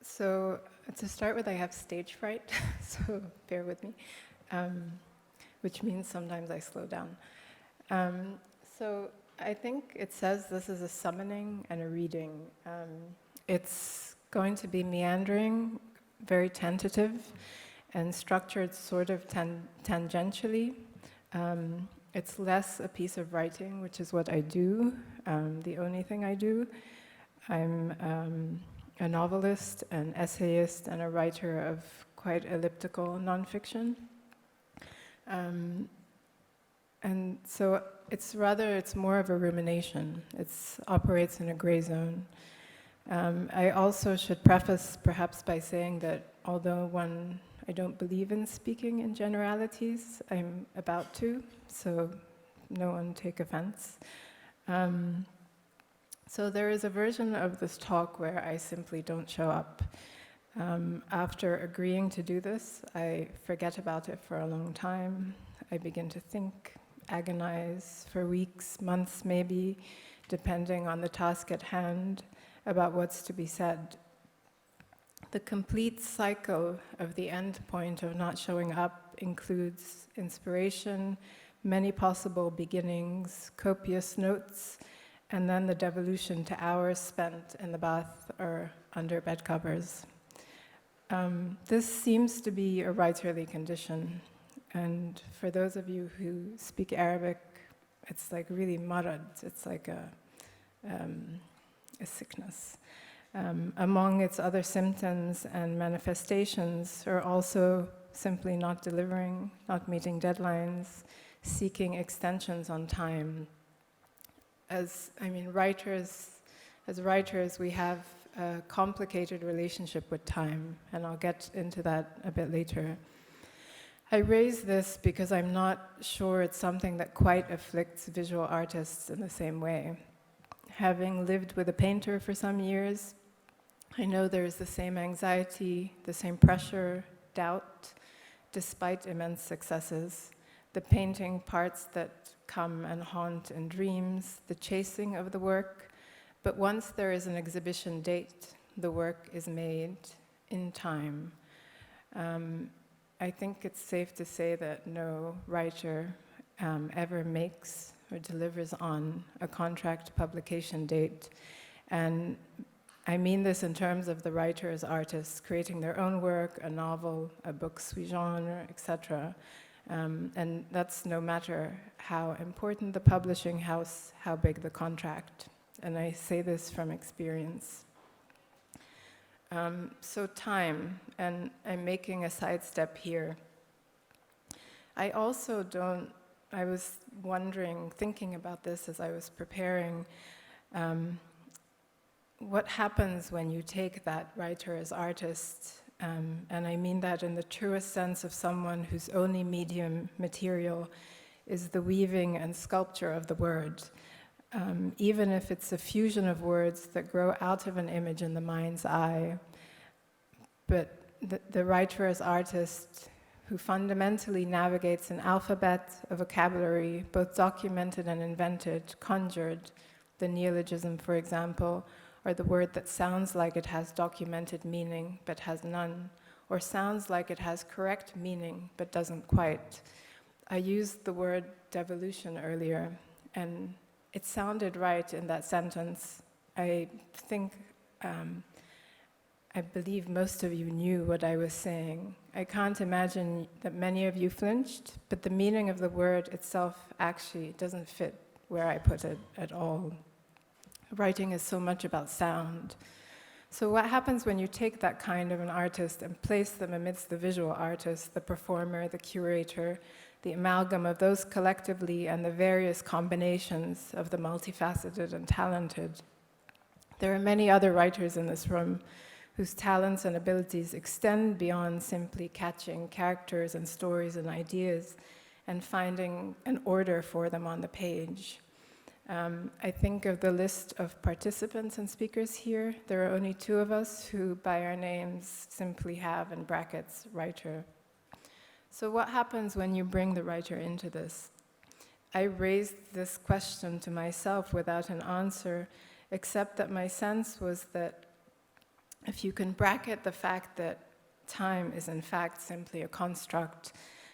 So to start with, I have stage fright, so bear with me, which means sometimes I slow down. So I think it says this is a summoning and a reading. It's going to be meandering, very tentative, and structured sort of tangentially. It's less a piece of writing, which is what I do, the only thing I do. I'm a novelist, an essayist, and a writer of quite elliptical nonfiction. And so it's more of a rumination. It operates in a gray zone. I also should preface perhaps by saying that although I don't believe in speaking in generalities, I'm about to, so no one take offense. So there is a version of this talk where I simply don't show up. After agreeing to do this, I forget about it for a long time. I begin to think, agonize for weeks, months maybe, depending on the task at hand, about what's to be said. The complete cycle of the end point of not showing up includes inspiration, many possible beginnings, copious notes, and then the devolution to hours spent in the bath or under bed covers. This seems to be a writerly condition, and for those of you who speak Arabic, it's like really marad, it's like a sickness. Among its other symptoms and manifestations are also simply not delivering, not meeting deadlines, seeking extensions on time. As writers, we have a complicated relationship with time, and I'll get into that a bit later. I raise this because I'm not sure it's something that quite afflicts visual artists in the same way. Having lived with a painter for some years, I know there's the same anxiety, the same pressure, doubt, despite immense successes. The painting parts that come and haunt in dreams, the chasing of the work, but once there is an exhibition date, the work is made in time. I think it's safe to say that no writer ever makes or delivers on a contract publication date. And I mean this in terms of the writer as artists, creating their own work, a novel, a book sui genre, etc. And that's no matter how important the publishing house, how big the contract. And I say this from experience. So time, and I'm making a sidestep here. I was wondering, thinking about this as I was preparing, what happens when you take that writer as artist, and I mean that in the truest sense of someone whose only medium material is the weaving and sculpture of the word, even if it's a fusion of words that grow out of an image in the mind's eye. But the writer as artist who fundamentally navigates an alphabet, a vocabulary, both documented and invented, conjured, the neologism, for example, or the word that sounds like it has documented meaning but has none, or sounds like it has correct meaning but doesn't quite. I used the word devolution earlier, and it sounded right in that sentence. I believe most of you knew what I was saying. I can't imagine that many of you flinched, but the meaning of the word itself actually doesn't fit where I put it at all. Writing is so much about sound. So what happens when you take that kind of an artist and place them amidst the visual artist, the performer, the curator, the amalgam of those collectively and the various combinations of the multifaceted and talented? There are many other writers in this room whose talents and abilities extend beyond simply catching characters and stories and ideas and finding an order for them on the page. I think of the list of participants and speakers here. There are only two of us who, by our names, simply have, in brackets, writer. So what happens when you bring the writer into this? I raised this question to myself without an answer, except that my sense was that if you can bracket the fact that time is in fact simply a construct,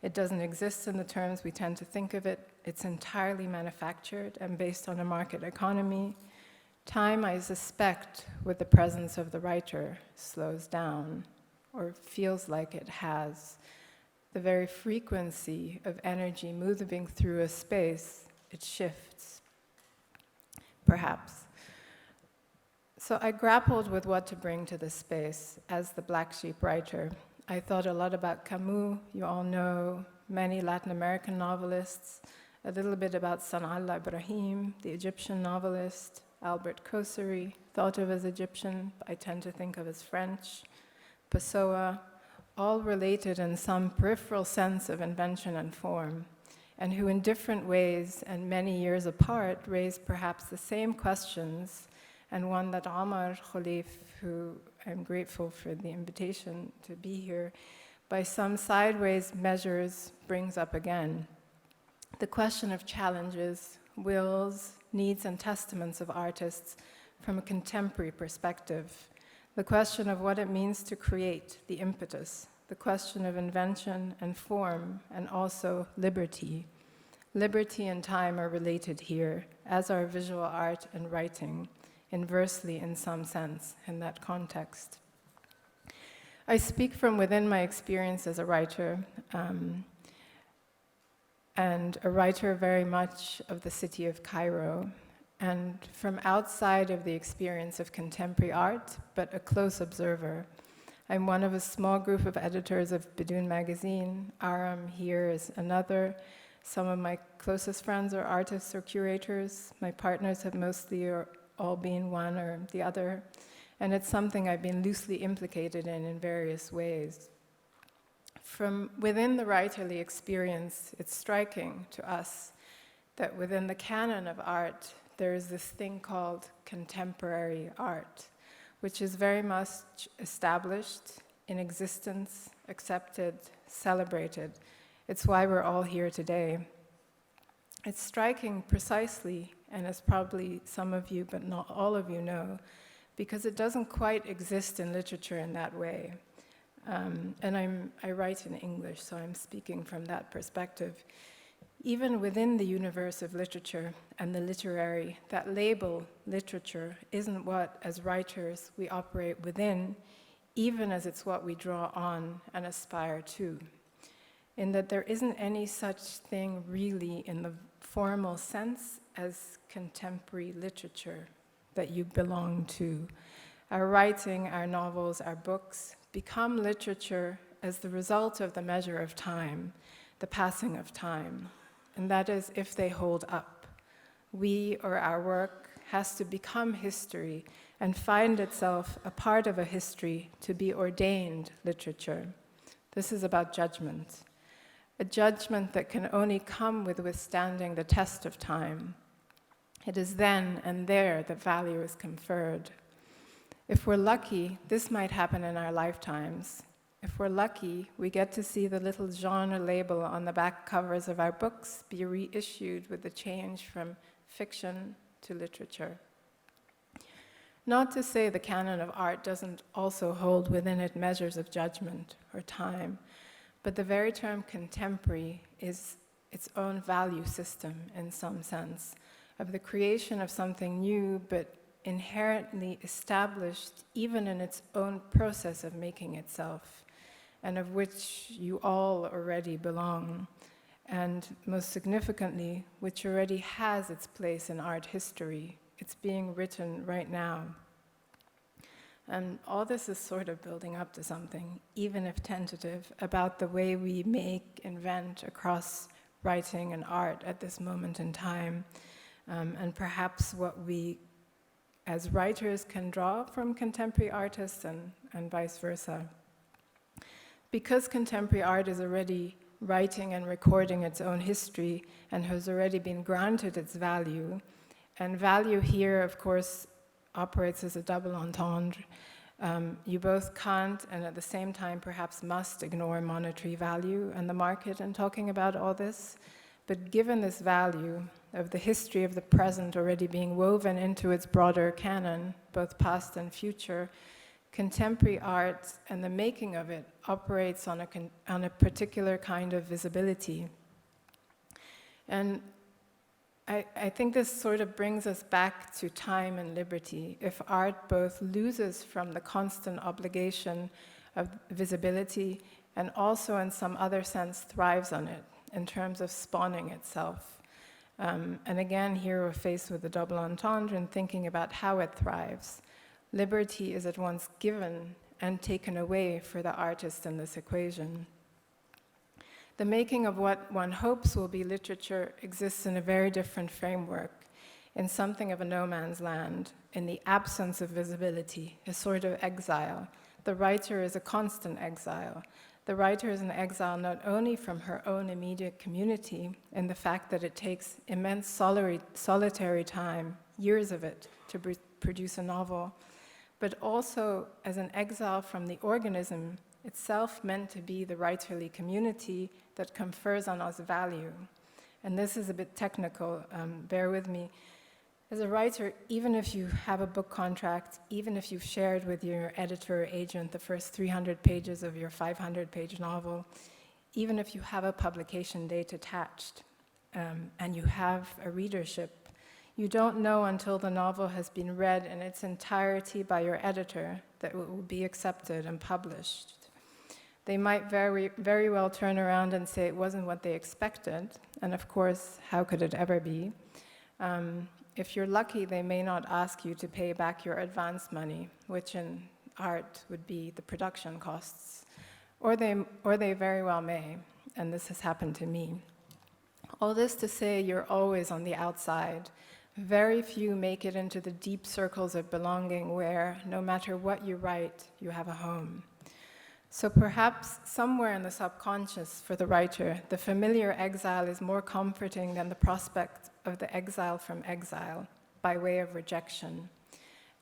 it doesn't exist in the terms we tend to think of it, it's entirely manufactured and based on a market economy, time, I suspect, with the presence of the writer, slows down, or feels like it has. The very frequency of energy moving through a space, it shifts, perhaps. So I grappled with what to bring to this space as the black sheep writer. I thought a lot about Camus, you all know, many Latin American novelists, a little bit about San'Allah Ibrahim, the Egyptian novelist, Albert Camus, thought of as Egyptian, I tend to think of as French, Pessoa, all related in some peripheral sense of invention and form, and who in different ways and many years apart raise perhaps the same questions, and one that Omar Kholeif, who I'm grateful for the invitation to be here, by some sideways measures brings up again. The question of challenges, wills, needs and testaments of artists from a contemporary perspective. The question of what it means to create, the impetus. The question of invention and form, and also liberty. Liberty and time are related here, as are visual art and writing, inversely in some sense, in that context. I speak from within my experience as a writer, and a writer very much of the city of Cairo, and from outside of the experience of contemporary art, but a close observer. I'm one of a small group of editors of Bidoun magazine. Aram here is another. Some of my closest friends are artists or curators. My partners have mostly or all been one or the other. And it's something I've been loosely implicated in various ways. From within the writerly experience, it's striking to us that within the canon of art, there is this thing called contemporary art, which is very much established, in existence, accepted, celebrated. It's why we're all here today. It's striking precisely, and as probably some of you, but not all of you know, because it doesn't quite exist in literature in that way. And I write in English, so I'm speaking from that perspective. Even within the universe of literature and the literary, that label, literature, isn't what, as writers, we operate within, even as it's what we draw on and aspire to. In that there isn't any such thing really in the formal sense as contemporary literature that you belong to. Our writing, our novels, our books become literature as the result of the measure of time, the passing of time. And that is if they hold up. We or our work has to become history and find itself a part of a history to be ordained literature. This is about judgment. A judgment that can only come with withstanding the test of time. It is then and there that value is conferred. If we're lucky, this might happen in our lifetimes. If we're lucky, we get to see the little genre label on the back covers of our books be reissued with the change from fiction to literature. Not to say the canon of art doesn't also hold within it measures of judgment or time, but the very term contemporary is its own value system in some sense, of the creation of something new but inherently established even in its own process of making itself, and of which you all already belong, and most significantly, which already has its place in art history. It's being written right now. And all this is sort of building up to something, even if tentative, about the way we make, invent across writing and art at this moment in time, and perhaps what we as writers can draw from contemporary artists and vice versa. Because contemporary art is already writing and recording its own history and has already been granted its value, and value here, of course, operates as a double entendre. You both can't and at the same time perhaps must ignore monetary value and the market in talking about all this. But given this value of the history of the present already being woven into its broader canon, both past and future, contemporary art and the making of it operates on a particular kind of visibility. And I think this sort of brings us back to time and liberty. If art both loses from the constant obligation of visibility and also in some other sense thrives on it in terms of spawning itself. And again, here we're faced with the double entendre and thinking about how it thrives. Liberty is at once given and taken away for the artist in this equation. The making of what one hopes will be literature exists in a very different framework, in something of a no man's land, in the absence of visibility, a sort of exile. The writer is a constant exile. The writer is an exile not only from her own immediate community, in the fact that it takes immense solitary time, years of it, to produce a novel, but also as an exile from the organism itself meant to be the writerly community that confers on us value. And this is a bit technical, bear with me. As a writer, even if you have a book contract, even if you've shared with your editor or agent the first 300 pages of your 500-page novel, even if you have a publication date attached, and you have a readership, you don't know until the novel has been read in its entirety by your editor that it will be accepted and published. They might very, very well turn around and say it wasn't what they expected, and of course, how could it ever be? If you're lucky, they may not ask you to pay back your advance money, which in art would be the production costs, or they very well may, and this has happened to me. All this to say, you're always on the outside. Very few make it into the deep circles of belonging where, no matter what you write, you have a home. So perhaps somewhere in the subconscious for the writer, the familiar exile is more comforting than the prospect of the exile from exile by way of rejection.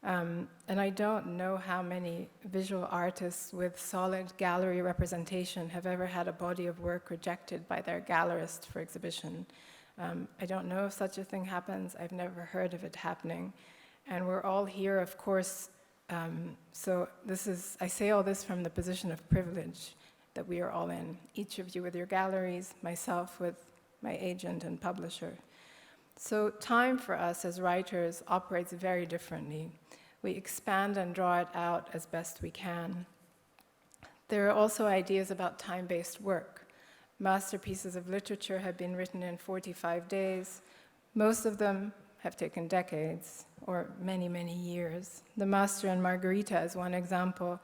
And I don't know how many visual artists with solid gallery representation have ever had a body of work rejected by their gallerist for exhibition. I don't know if such a thing happens. I've never heard of it happening. And we're all here, of course. So I say all this from the position of privilege that we are all in. Each of you with your galleries, myself with my agent and publisher. So time for us as writers operates very differently. We expand and draw it out as best we can. There are also ideas about time-based work. Masterpieces of literature have been written in 45 days. Most of them have taken decades, or many, many years. The Master and Margarita is one example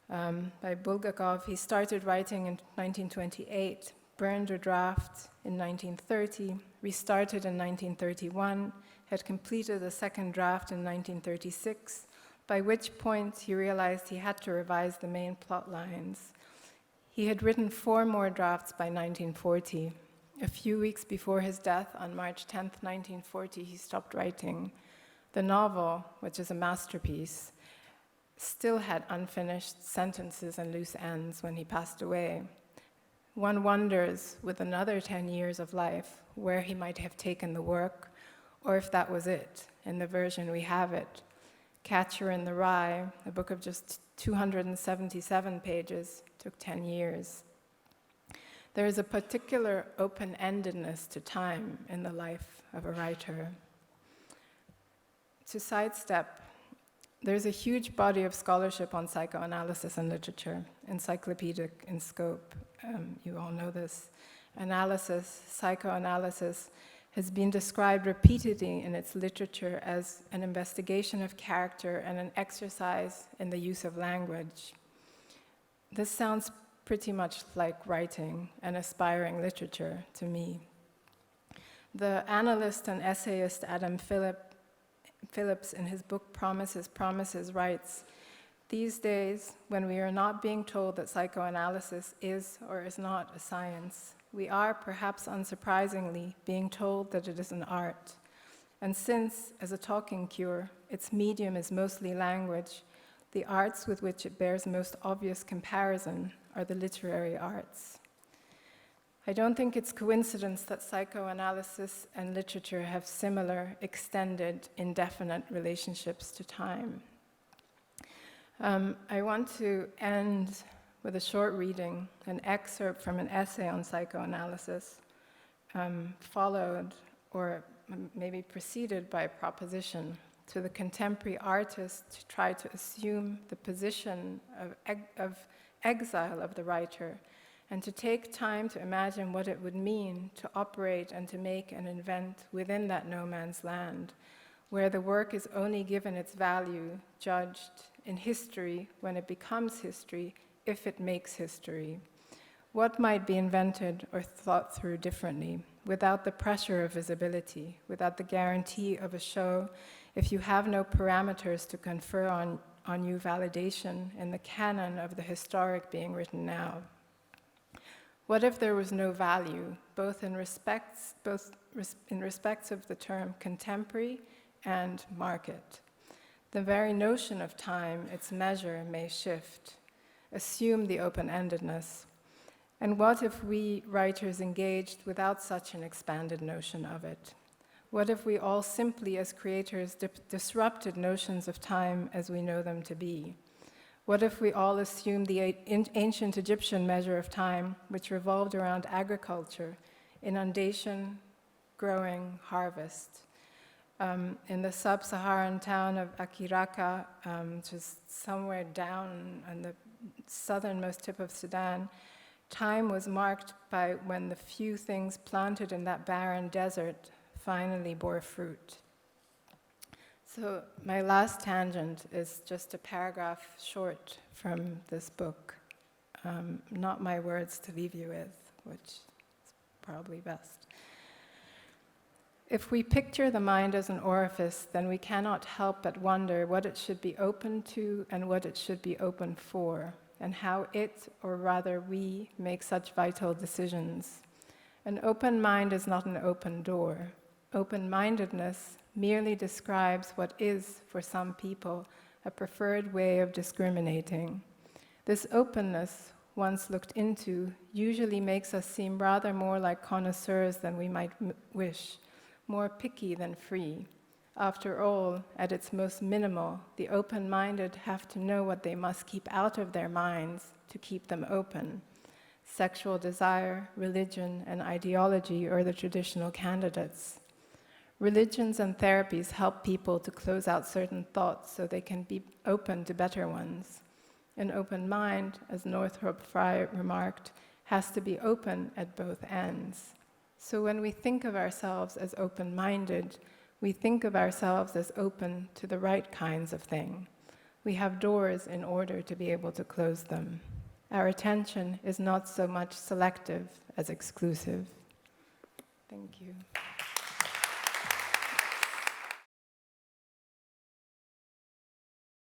by Bulgakov. He started writing in 1928, burned a draft in 1930, restarted in 1931, had completed a second draft in 1936, by which point he realized he had to revise the main plot lines. He had written 4 more drafts by 1940. A few weeks before his death, on March 10th, 1940, he stopped writing. The novel, which is a masterpiece, still had unfinished sentences and loose ends when he passed away. One wonders, with another 10 years of life, where he might have taken the work, or if that was it, in the version we have it. Catcher in the Rye, a book of just 277 pages, took 10 years. There is a particular open-endedness to time in the life of a writer. To sidestep, there's a huge body of scholarship on psychoanalysis and literature, encyclopedic in scope. You all know this. Analysis, psychoanalysis, has been described repeatedly in its literature as an investigation of character and an exercise in the use of language. This sounds pretty much like writing and aspiring literature to me. The analyst and essayist Adam Phillips, in his book Promises, writes, "These days, when we are not being told that psychoanalysis is or is not a science, we are, perhaps unsurprisingly, being told that it is an art. And since, as a talking cure, its medium is mostly language, the arts with which it bears most obvious comparison are the literary arts." I don't think it's coincidence that psychoanalysis and literature have similar, extended, indefinite relationships to time. I want to end with a short reading, an excerpt from an essay on psychoanalysis, followed or maybe preceded by a proposition to the contemporary artist to try to assume the position of exile of the writer, and to take time to imagine what it would mean to operate and to make and invent within that no man's land, where the work is only given its value, judged in history when it becomes history, if it makes history. What might be invented or thought through differently, without the pressure of visibility, without the guarantee of a show, if you have no parameters to confer on you validation in the canon of the historic being written now? What if there was no value, both in respects of the term contemporary and market? The very notion of time, its measure, may shift, assume the open-endedness. And what if we writers engaged without such an expanded notion of it? What if we all simply, as creators, disrupted notions of time as we know them to be? What if we all assumed the ancient Egyptian measure of time, which revolved around agriculture, inundation, growing, harvest? In the sub-Saharan town of Akiraka, which is somewhere down on the southernmost tip of Sudan, time was marked by when the few things planted in that barren desert finally bore fruit. So my last tangent is just a paragraph short from this book, not my words to leave you with, which is probably best. If we picture the mind as an orifice, then we cannot help but wonder what it should be open to and what it should be open for, and how it, or rather we, make such vital decisions. An open mind is not an open door. Open-mindedness merely describes what is, for some people, a preferred way of discriminating. This openness, once looked into, usually makes us seem rather more like connoisseurs than we might wish, more picky than free. After all, at its most minimal, the open-minded have to know what they must keep out of their minds to keep them open. Sexual desire, religion, and ideology are the traditional candidates. Religions and therapies help people to close out certain thoughts so they can be open to better ones. An open mind, as Northrop Frye remarked, has to be open at both ends. So when we think of ourselves as open-minded, we think of ourselves as open to the right kinds of thing. We have doors in order to be able to close them. Our attention is not so much selective as exclusive. Thank you.